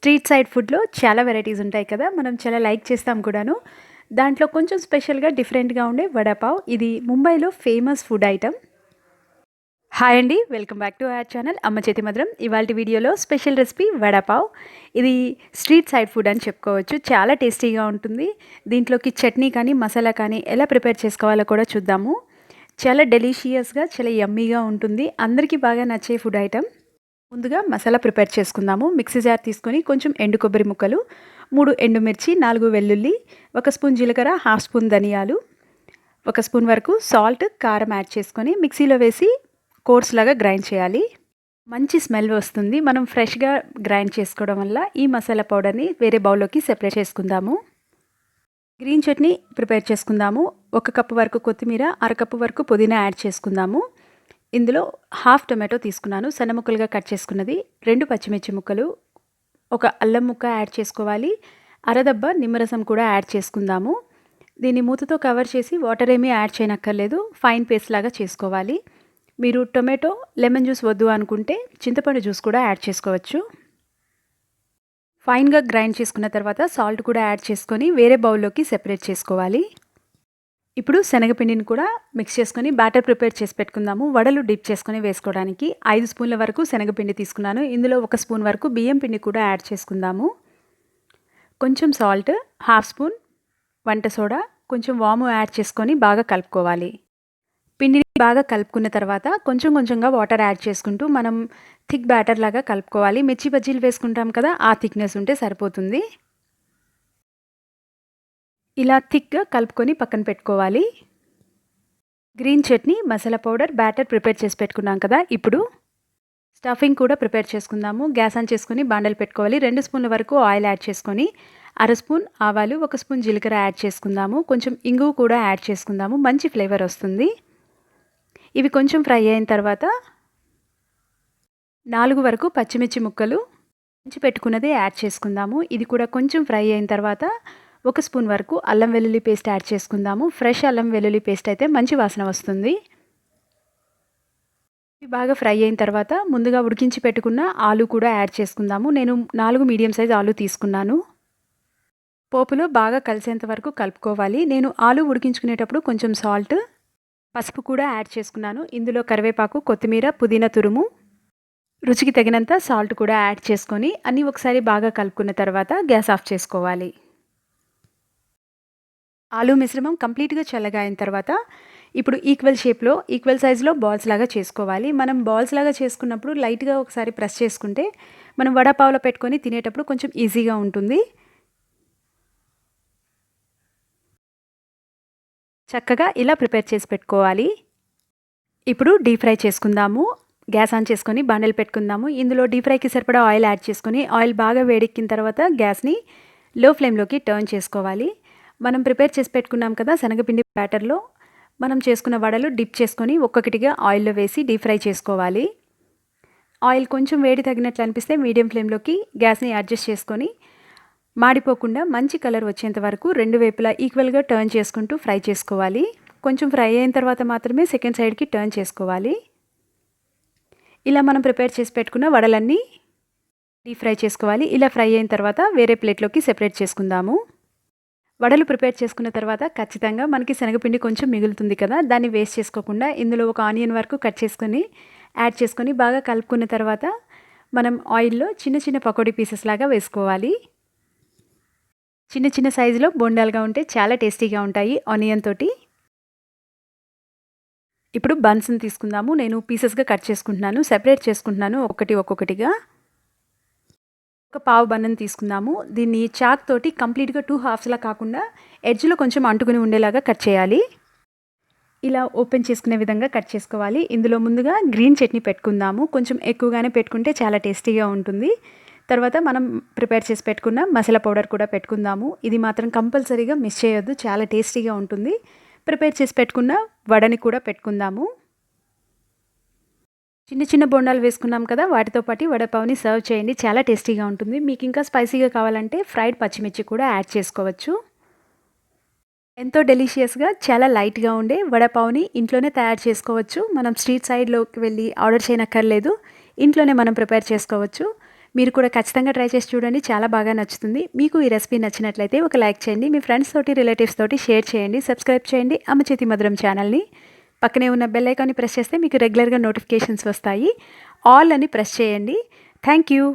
Street side ఫుడ్లో చాలా varieties ఉంటాయి కదా, మనం చాలా లైక్ చేస్తాం కూడాను. దాంట్లో కొంచెం స్పెషల్గా డిఫరెంట్గా ఉండే వడాపావ్, ఇది ముంబైలో ఫేమస్ ఫుడ్ ఐటమ్. హాయ్ అండి, welcome back to our channel అమ్మ చేతి మధురం. ఇవాళ వీడియోలో స్పెషల్ రెసిపీ వడాపావ్. ఇది స్ట్రీట్ సైడ్ ఫుడ్ అని చెప్పుకోవచ్చు. చాలా టేస్టీగా ఉంటుంది. దీంట్లోకి చట్నీ కానీ మసాలా కానీ ఎలా ప్రిపేర్ చేసుకోవాలో కూడా చూద్దాము. చాలా డెలిషియస్గా, చాలా యమ్మీగా ఉంటుంది. అందరికీ బాగా నచ్చే ఫుడ్ ఐటమ్. ముందుగా మసాలా ప్రిపేర్ చేసుకుందాము. మిక్సీ జార్ తీసుకొని కొంచెం ఎండు కొబ్బరి ముక్కలు, 3 ఎండుమిర్చి, 4 వెల్లుల్లి, 1 స్పూన్ జీలకర్ర, హాఫ్ స్పూన్ ధనియాలు, 1 స్పూన్ వరకు సాల్ట్, కారం యాడ్ చేసుకొని మిక్సీలో వేసి కోర్స్ లాగా గ్రైండ్ చేయాలి. మంచి స్మెల్ వస్తుంది. మనం ఫ్రెష్గా గ్రైండ్ చేసుకోవడం వల్ల ఈ మసాలా పౌడర్ని వేరే బౌల్లోకి సెపరేట్ చేసుకుందాము. గ్రీన్ చట్నీ ప్రిపేర్ చేసుకుందాము. 1 కప్పు వరకు కొత్తిమీర, 1/2 కప్పు వరకు పుదీనా యాడ్ చేసుకుందాము. ఇందులో హాఫ్ టొమాటో తీసుకున్నాను, సన్న ముక్కలుగా కట్ చేసుకున్నది, 2 పచ్చిమిర్చి ముక్కలు, 1 అల్లం ముక్క యాడ్ చేసుకోవాలి. అరదబ్బ నిమ్మరసం కూడా యాడ్ చేసుకుందాము. దీన్ని మూతతో కవర్ చేసి వాటర్ ఏమీ యాడ్ చేయనక్కర్లేదు, ఫైన్ పేస్ట్ లాగా చేసుకోవాలి. మీరు టొమాటో, లెమన్ జ్యూస్ వద్దు అనుకుంటే చింతపండు జ్యూస్ కూడా యాడ్ చేసుకోవచ్చు. ఫైన్గా గ్రైండ్ చేసుకున్న తర్వాత సాల్ట్ కూడా యాడ్ చేసుకొని వేరే బౌల్లోకి సెపరేట్ చేసుకోవాలి. ఇప్పుడు శనగపిండిని కూడా మిక్స్ చేసుకొని బ్యాటర్ ప్రిపేర్ చేసి పెట్టుకుందాము. వడలు డిప్ చేసుకొని వేసుకోవడానికి 5 స్పూన్ల వరకు శనగపిండి తీసుకున్నాను. ఇందులో 1 స్పూన్ వరకు బియ్యం పిండి కూడా యాడ్ చేసుకుందాము. కొంచెం సాల్ట్, హాఫ్ స్పూన్ వంట సోడా, కొంచెం వాము యాడ్ చేసుకొని బాగా కలుపుకోవాలి. పిండిని బాగా కలుపుకున్న తర్వాత కొంచెం కొంచెంగా వాటర్ యాడ్ చేసుకుంటూ మనం థిక్ బ్యాటర్ లాగా కలుపుకోవాలి. మిర్చి బజ్జీలు వేసుకుంటాం కదా, ఆ థిక్నెస్ ఉంటే సరిపోతుంది. ఇలా థిక్గా కలుపుకొని పక్కన పెట్టుకోవాలి. Green chutney, masala powder, batter prepare చేసి పెట్టుకున్నాం కదా, ఇప్పుడు స్టఫింగ్ కూడా ప్రిపేర్ చేసుకుందాము. గ్యాస్ ఆన్ చేసుకొని బాండలు పెట్టుకోవాలి. 2 స్పూన్ల వరకు ఆయిల్ యాడ్ చేసుకొని 1/2 స్పూన్ ఆవాలు, 1 స్పూన్ జీలకర్ర యాడ్ చేసుకుందాము. కొంచెం ఇంగువ కూడా యాడ్ చేసుకుందాము, మంచి ఫ్లేవర్ వస్తుంది. ఇవి కొంచెం ఫ్రై అయిన తర్వాత 4 వరకు పచ్చిమిర్చి ముక్కలు మంచి పెట్టుకున్నదే యాడ్ చేసుకుందాము. ఇది కూడా కొంచెం ఫ్రై అయిన తర్వాత 1 స్పూన్ వరకు అల్లం వెల్లుల్లి పేస్ట్ యాడ్ చేసుకుందాము. ఫ్రెష్ అల్లం వెల్లుల్లి పేస్ట్ అయితే మంచి వాసన వస్తుంది. ఇవి బాగా ఫ్రై అయిన తర్వాత ముందుగా ఉడికించి పెట్టుకున్న ఆలు కూడా యాడ్ చేసుకుందాము. నేను 4 మీడియం సైజ్ ఆలు తీసుకున్నాను. పోపులో బాగా కలిసేంత వరకు కలుపుకోవాలి. నేను ఆలు ఉడికించుకునేటప్పుడు కొంచెం సాల్ట్, పసుపు కూడా యాడ్ చేసుకున్నాను. ఇందులో కరివేపాకు, కొత్తిమీర, పుదీనా తురుము, రుచికి తగినంత సాల్ట్ కూడా యాడ్ చేసుకొని అన్నీ ఒకసారి బాగా కలుపుకున్న తర్వాత గ్యాస్ ఆఫ్ చేసుకోవాలి. ఆలు మిశ్రమం కంప్లీట్గా చల్లగా అయిన తర్వాత ఇప్పుడు ఈక్వల్ సైజులో బాల్స్ లాగా చేసుకోవాలి. మనం బాల్స్ లాగా చేసుకున్నప్పుడు లైట్గా ఒకసారి ప్రెస్ చేసుకుంటే మనం వడాపావులో పెట్టుకొని తినేటప్పుడు కొంచెం ఈజీగా ఉంటుంది. చక్కగా ఇలా ప్రిపేర్ చేసి పెట్టుకోవాలి. ఇప్పుడు డీప్ ఫ్రై చేసుకుందాము. గ్యాస్ ఆన్ చేసుకొని బాండలు పెట్టుకుందాము. ఇందులో డీప్ ఫ్రైకి సరిపడా ఆయిల్ యాడ్ చేసుకొని ఆయిల్ బాగా వేడెక్కిన తర్వాత గ్యాస్ని లో ఫ్లేమ్లోకి టర్న్ చేసుకోవాలి. మనం ప్రిపేర్ చేసి పెట్టుకున్నాం కదా శనగపిండి బ్యాటర్లో మనం చేసుకున్న వడలు డిప్ చేసుకొని ఒక్కొక్కటిగా ఆయిల్లో వేసి డీప్ ఫ్రై చేసుకోవాలి. ఆయిల్ కొంచెం వేడి తగినట్లు అనిపిస్తే మీడియం ఫ్లేమ్లోకి గ్యాస్ని అడ్జస్ట్ చేసుకొని మాడిపోకుండా మంచి కలర్ వచ్చేంత వరకు 2 వైపులా ఈక్వల్గా టర్న్ చేసుకుంటూ ఫ్రై చేసుకోవాలి. కొంచెం ఫ్రై అయిన తర్వాత మాత్రమే సెకండ్ సైడ్కి టర్న్ చేసుకోవాలి. ఇలా మనం ప్రిపేర్ చేసి పెట్టుకున్న వడలన్నీ డీప్ ఫ్రై చేసుకోవాలి. ఇలా ఫ్రై అయిన తర్వాత వేరే ప్లేట్లోకి సెపరేట్ చేసుకుందాము. వడలు ప్రిపేర్ చేసుకున్న తర్వాత ఖచ్చితంగా మనకి శనగపిండి కొంచెం మిగులుతుంది కదా, దాన్ని వేస్ట్ చేసుకోకుండా ఇందులో 1 ఆనియన్ వరకు కట్ చేసుకొని యాడ్ చేసుకొని బాగా కలుపుకున్న తర్వాత మనం ఆయిల్లో చిన్న చిన్న పకోడీ పీసెస్ లాగా వేసుకోవాలి. చిన్న చిన్న సైజులో బొండాలుగా ఉంటే చాలా టేస్టీగా ఉంటాయి ఆనియన్ తోటి. ఇప్పుడు బన్స్ని తీసుకుందాము. నేను పీసెస్గా కట్ చేసుకుంటున్నాను, సెపరేట్ చేసుకుంటున్నాను ఒక్కొక్కటిగా. ఒక పావు బన్నను తీసుకుందాము. దీన్ని చాక్ తోటి కంప్లీట్గా 2 హాఫ్స్లా కాకుండా ఎడ్జ్లో కొంచెం అంటుకుని ఉండేలాగా కట్ చేయాలి. ఇలా ఓపెన్ చేసుకునే విధంగా కట్ చేసుకోవాలి. ఇందులో ముందుగా గ్రీన్ చట్నీ పెట్టుకుందాము. కొంచెం ఎక్కువగానే పెట్టుకుంటే చాలా టేస్టీగా ఉంటుంది. తర్వాత మనం ప్రిపేర్ చేసి పెట్టుకున్న మసాలా పౌడర్ కూడా పెట్టుకుందాము. ఇది మాత్రం కంపల్సరీగా మిస్ చేయొద్దు, చాలా టేస్టీగా ఉంటుంది. ప్రిపేర్ చేసి పెట్టుకున్న వడని కూడా పెట్టుకుందాము. చిన్న చిన్న బొండాలు వేసుకున్నాం కదా, వాటితో పాటు వడపావుని సర్వ్ చేయండి, చాలా టేస్టీగా ఉంటుంది. మీకు ఇంకా స్పైసీగా కావాలంటే ఫ్రైడ్ పచ్చిమిర్చి కూడా యాడ్ చేసుకోవచ్చు. ఎంతో డెలిషియస్గా, చాలా లైట్గా ఉండే వడపావుని ఇంట్లోనే తయారు చేసుకోవచ్చు. మనం స్ట్రీట్ సైడ్లోకి వెళ్ళి ఆర్డర్ చేయనక్కర్లేదు, ఇంట్లోనే మనం ప్రిపేర్ చేసుకోవచ్చు. మీరు కూడా ఖచ్చితంగా ట్రై చేసి చూడండి, చాలా బాగా నచ్చుతుంది. మీకు ఈ రెసిపీ నచ్చినట్లయితే ఒక లైక్ చేయండి, మీ ఫ్రెండ్స్ తోటి రిలేటివ్స్ తోటి షేర్ చేయండి, సబ్స్క్రైబ్ చేయండి అమ్మ చేతి మధురం ఛానల్ని. పక్కనే ఉన్న బెల్ ఐకాన్ని ప్రెస్ చేస్తే మీకు రెగ్యులర్గా నోటిఫికేషన్స్ వస్తాయి. ఆల్ అని ప్రెస్ చేయండి. Thank you.